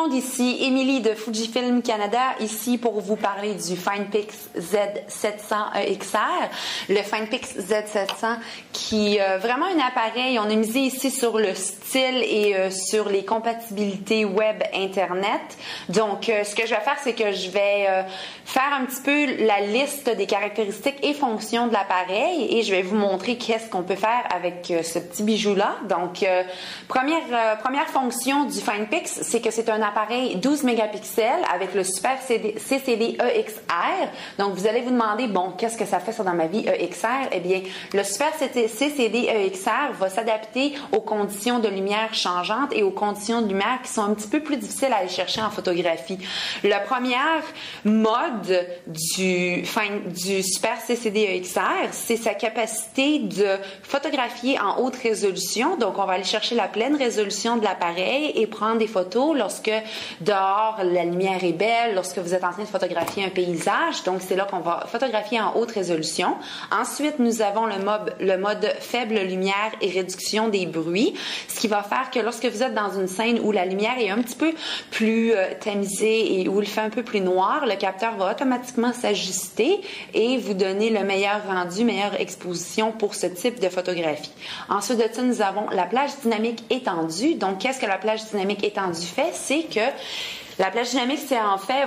monde, ici Émilie de Fujifilm Canada, ici pour vous parler du Finepix Z700EXR. Le Finepix Z700 qui est vraiment un appareil, on a misé ici sur le style et sur les compatibilités web internet. Donc ce que je vais faire, c'est que je vais faire un petit peu la liste des caractéristiques et fonctions de l'appareil et je vais vous montrer qu'est-ce qu'on peut faire avec ce petit bijou-là. Donc première fonction du Finepix, c'est que c'est un appareil 12 mégapixels avec le Super CCD EXR. Donc, vous allez vous demander, bon, qu'est-ce que ça fait ça dans ma vie EXR? Eh bien, le Super CCD EXR va s'adapter aux conditions de lumière changeantes et aux conditions de lumière qui sont un petit peu plus difficiles à aller chercher en photographie. La première mode du Super CCD EXR, c'est sa capacité de photographier en haute résolution. Donc, on va aller chercher la pleine résolution de l'appareil et prendre des photos lorsque dehors la lumière est belle, lorsque vous êtes en train de photographier un paysage. Donc, c'est là qu'on va photographier en haute résolution. Ensuite, nous avons le mode faible lumière et réduction des bruits, ce qui va faire que lorsque vous êtes dans une scène où la lumière est un petit peu plus tamisée et où il fait un peu plus noir, le capteur va automatiquement s'ajuster et vous donner le meilleur rendu, meilleure exposition pour ce type de photographie. Ensuite de ça, nous avons la plage dynamique étendue. Donc, qu'est-ce que la plage dynamique étendue fait? C'est que la plage dynamique, c'est en fait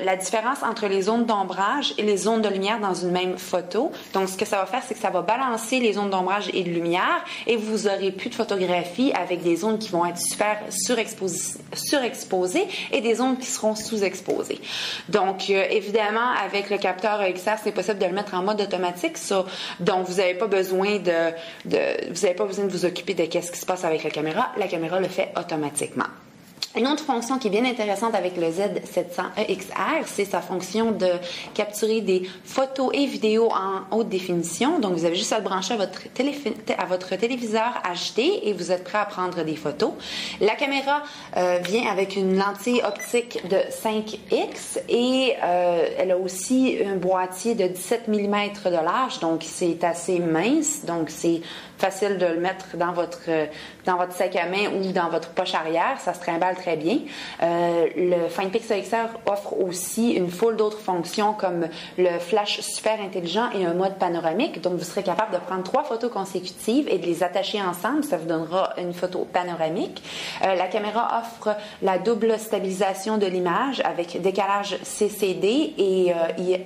la différence entre les zones d'ombrage et les zones de lumière dans une même photo. Donc, ce que ça va faire, c'est que ça va balancer les zones d'ombrage et de lumière et vous aurez plus de photographie avec des zones qui vont être super surexposées et des zones qui seront sous-exposées. Donc, évidemment, avec le capteur EXR, c'est possible de le mettre en mode automatique. Ça. Donc, vous n'avez pas besoin de vous occuper de qu'est-ce qui se passe avec la caméra. La caméra le fait automatiquement. Une autre fonction qui est bien intéressante avec le Z700EXR, c'est sa fonction de capturer des photos et vidéos en haute définition. Donc, vous avez juste à le brancher à votre téléviseur HD et vous êtes prêt à prendre des photos. La caméra vient avec une lentille optique de 5x et elle a aussi un boîtier de 17 mm de large, donc c'est assez mince. Donc, c'est facile de le mettre dans votre sac à main ou dans votre poche arrière. Ça se trimballe très bien. Le Finepix EXR offre aussi une foule d'autres fonctions comme le flash super intelligent et un mode panoramique. Donc, vous serez capable de prendre 3 photos consécutives et de les attacher ensemble. Ça vous donnera une photo panoramique. La caméra offre la double stabilisation de l'image avec décalage CCD et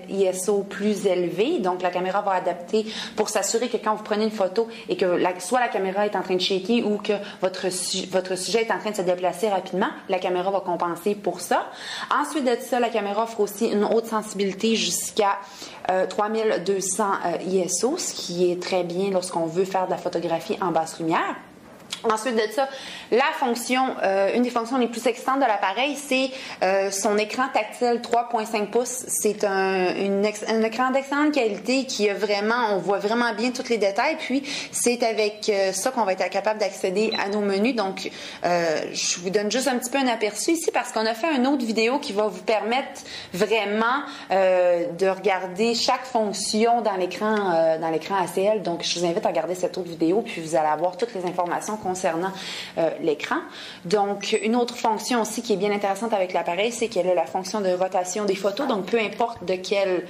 ISO plus élevé. Donc, la caméra va adapter pour s'assurer que quand vous prenez une photo et que soit la caméra est en train de shaker ou que votre sujet est en train de se déplacer rapidement, la caméra va compenser pour ça. Ensuite de ça, la caméra offre aussi une haute sensibilité jusqu'à 3200 ISO, ce qui est très bien lorsqu'on veut faire de la photographie en basse lumière. Ensuite de ça, une des fonctions les plus excitantes de l'appareil, c'est son écran tactile 3.5 pouces. C'est un écran d'excellente qualité qui on voit vraiment bien tous les détails. Puis, c'est avec ça qu'on va être capable d'accéder à nos menus. Donc, je vous donne juste un petit peu un aperçu ici parce qu'on a fait une autre vidéo qui va vous permettre vraiment de regarder chaque fonction dans l'écran ACL. Donc, je vous invite à regarder cette autre vidéo puis vous allez avoir toutes les informations concernant l'écran. Donc, une autre fonction aussi qui est bien intéressante avec l'appareil, c'est qu'elle a la fonction de rotation des photos. Donc, peu importe de quel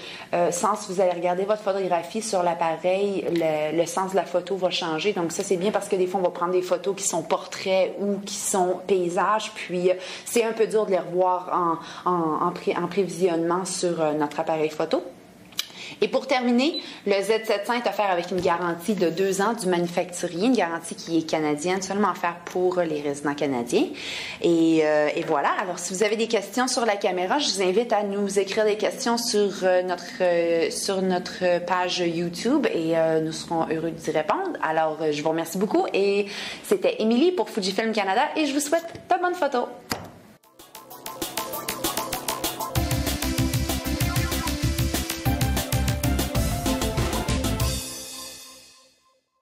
sens vous allez regarder votre photographie sur l'appareil, le sens de la photo va changer. Donc, ça, c'est bien parce que des fois, on va prendre des photos qui sont portraits ou qui sont paysages. Puis, c'est un peu dur de les revoir en prévisionnement sur notre appareil photo. Et pour terminer, le Z700 est offert avec une garantie de 2 ans du manufacturier, une garantie qui est canadienne, seulement offerte pour les résidents canadiens. Et voilà. Alors, si vous avez des questions sur la caméra, je vous invite à nous écrire des questions sur notre page YouTube et nous serons heureux d'y répondre. Alors, je vous remercie beaucoup et c'était Émilie pour Fujifilm Canada et je vous souhaite de bonnes photos.